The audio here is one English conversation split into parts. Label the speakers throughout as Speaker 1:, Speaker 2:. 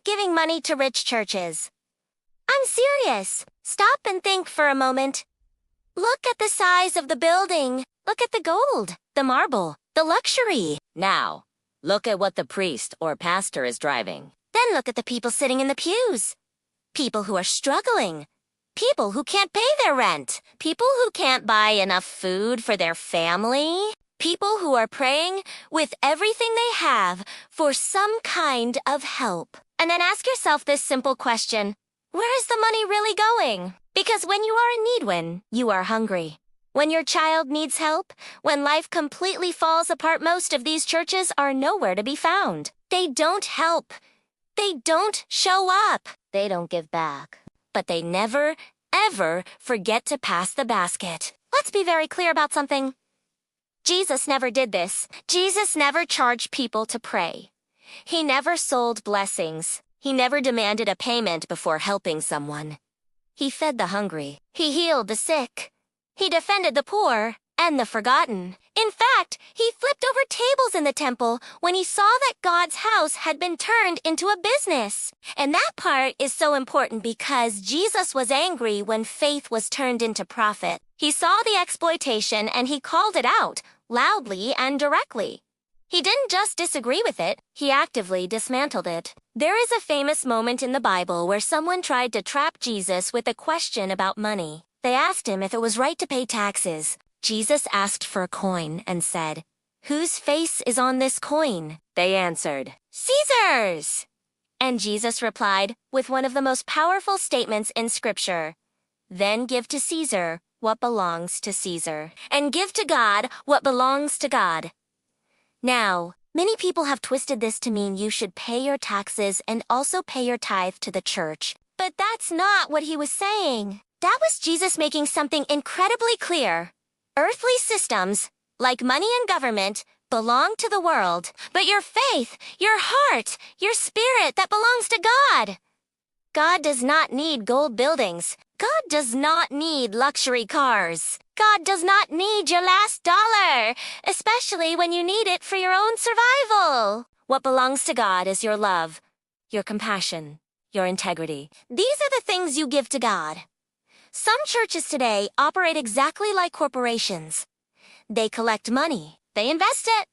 Speaker 1: giving money to rich churches. I'm serious. Stop and think for a moment. Look at the size of the building. Look at the gold, the marble, the luxury.
Speaker 2: Now, look at what the priest or pastor is driving.
Speaker 1: Then look at the people sitting in the pews. People who are struggling. People who can't pay their rent. People who can't buy enough food for their family. People who are praying with everything they have for some kind of help. And then ask yourself this simple question. Where is the money really going? Because when you are in need, when you are hungry, when your child needs help, when life completely falls apart, most of these churches are nowhere to be found. They don't help. They don't show up. They don't give back. But they never, ever forget to pass the basket. Let's be very clear about something. Jesus never did this. Jesus never charged people to pray. He never sold blessings. He never demanded a payment before helping someone. He fed the hungry. He healed the sick. He defended the poor and the forgotten. In fact, he flipped over tables in the temple when he saw that God's house had been turned into a business. And that part is so important because Jesus was angry when faith was turned into profit. He saw the exploitation and he called it out, loudly and directly. He didn't just disagree with it, he actively dismantled it. There is a famous moment in the Bible where someone tried to trap Jesus with a question about money. They asked him if it was right to pay taxes. Jesus asked for a coin and said, "Whose face is on this coin?" They answered, "Caesar's." And Jesus replied with one of the most powerful statements in Scripture. "Then give to Caesar what belongs to Caesar, and give to God what belongs to God." Now, many people have twisted this to mean you should pay your taxes and also pay your tithe to the church. But that's not what he was saying. That was Jesus making something incredibly clear. Earthly systems, like money and government, belong to the world, but your faith, your heart, your spirit, that belongs to God. God does not need gold buildings. God does not need luxury cars. God does not need your last dollar, especially when you need it for your own survival. What belongs to God is your love, your compassion, your integrity. These are the things you give to God. Some churches today operate exactly like corporations. They collect money. They invest it.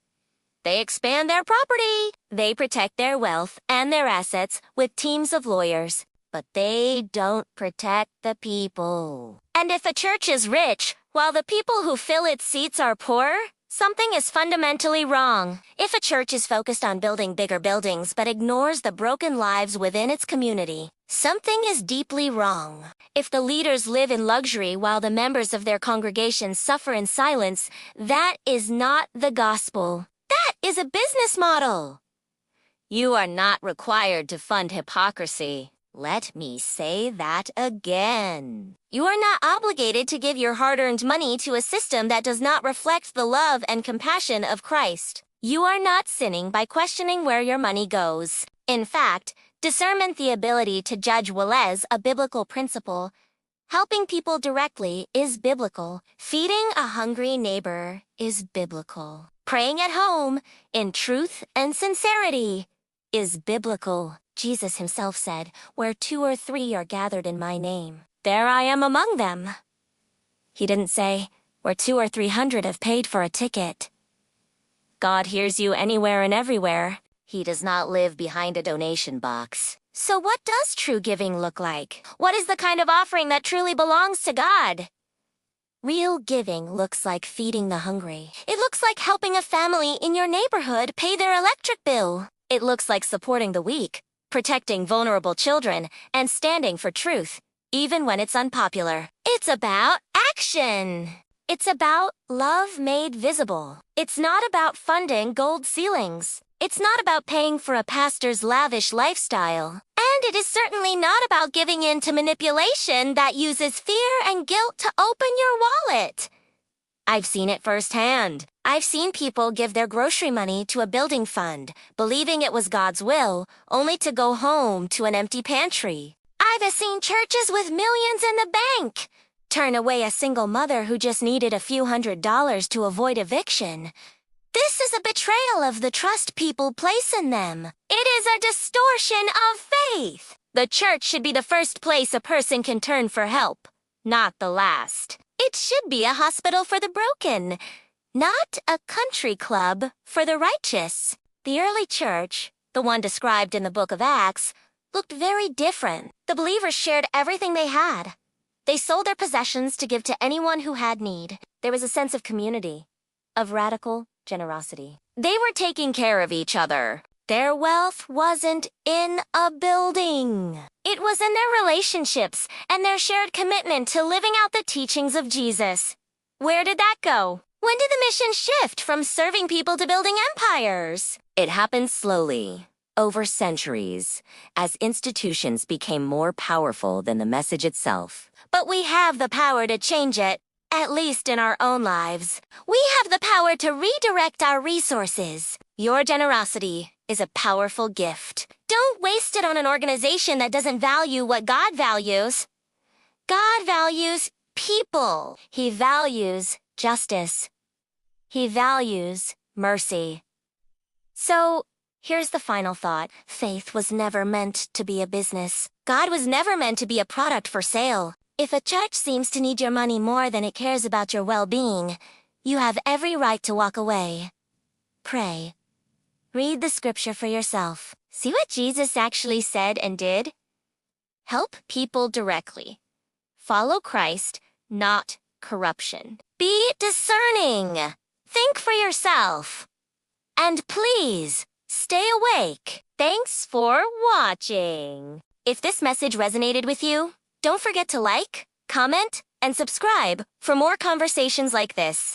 Speaker 1: They expand their property. They protect their wealth and their assets with teams of lawyers. But they don't protect the people. And if a church is rich, while the people who fill its seats are poor, something is fundamentally wrong. If a church is focused on building bigger buildings but ignores the broken lives within its community, something is deeply wrong. If the leaders live in luxury while the members of their congregation suffer in silence, that is not the gospel. That is a business model. You are not required to fund hypocrisy. Let me say that again. You are not obligated to give your hard-earned money to a system that does not reflect the love and compassion of Christ. You are not sinning by questioning where your money goes. In fact, discernment, the ability to judge well, is a biblical principle. Helping people directly is biblical. Feeding a hungry neighbor is biblical. Praying at home in truth and sincerity is biblical. Jesus himself said, "Where 2 or 3 are gathered in my name, there I am among them." He didn't say, "Where 200 or 300 have paid for a ticket." God hears you anywhere and everywhere. He does not live behind a donation box. So what does true giving look like? What is the kind of offering that truly belongs to God? Real giving looks like feeding the hungry. It looks like helping a family in your neighborhood pay their electric bill. It looks like supporting the weak, protecting vulnerable children, and standing for truth, even when it's unpopular. It's about action. It's about love made visible. It's not about funding gold ceilings. It's not about paying for a pastor's lavish lifestyle. And it is certainly not about giving in to manipulation that uses fear and guilt to open your wallet. I've seen it firsthand. I've seen people give their grocery money to a building fund, believing it was God's will, only to go home to an empty pantry. I've seen churches with millions in the bank turn away a single mother who just needed a few $100s to avoid eviction. This is a betrayal of the trust people place in them. It is a distortion of faith. faith. The church should be the first place a person can turn for help, not the last. It should be a hospital for the broken, not a country club for the righteous. The early church, the one described in the book of Acts, looked very different. The believers shared everything they had. They sold their possessions to give to anyone who had need. There was a sense of community, of radical generosity. They were taking care of each other. Their wealth wasn't in a building. It was in their relationships and their shared commitment to living out the teachings of Jesus. Where did that go? When did the mission shift from serving people to building empires?
Speaker 2: It happened slowly, over centuries, as institutions became more powerful than the message itself.
Speaker 1: But we have the power to change it, at least in our own lives. We have the power to redirect our resources. Your generosity is a powerful gift. Don't waste it on an organization that doesn't value what God values. God values people. He values justice. He values mercy. So, here's the final thought. Faith was never meant to be a business. God was never meant to be a product for sale. If a church seems to need your money more than it cares about your well-being, you have every right to walk away. Pray. Read the scripture for yourself. See what Jesus actually said and did? Help people directly. Follow Christ, not corruption. Be discerning. Think for yourself. And please, stay awake. Thanks for watching. If this message resonated with you, don't forget to like, comment, and subscribe for more conversations like this.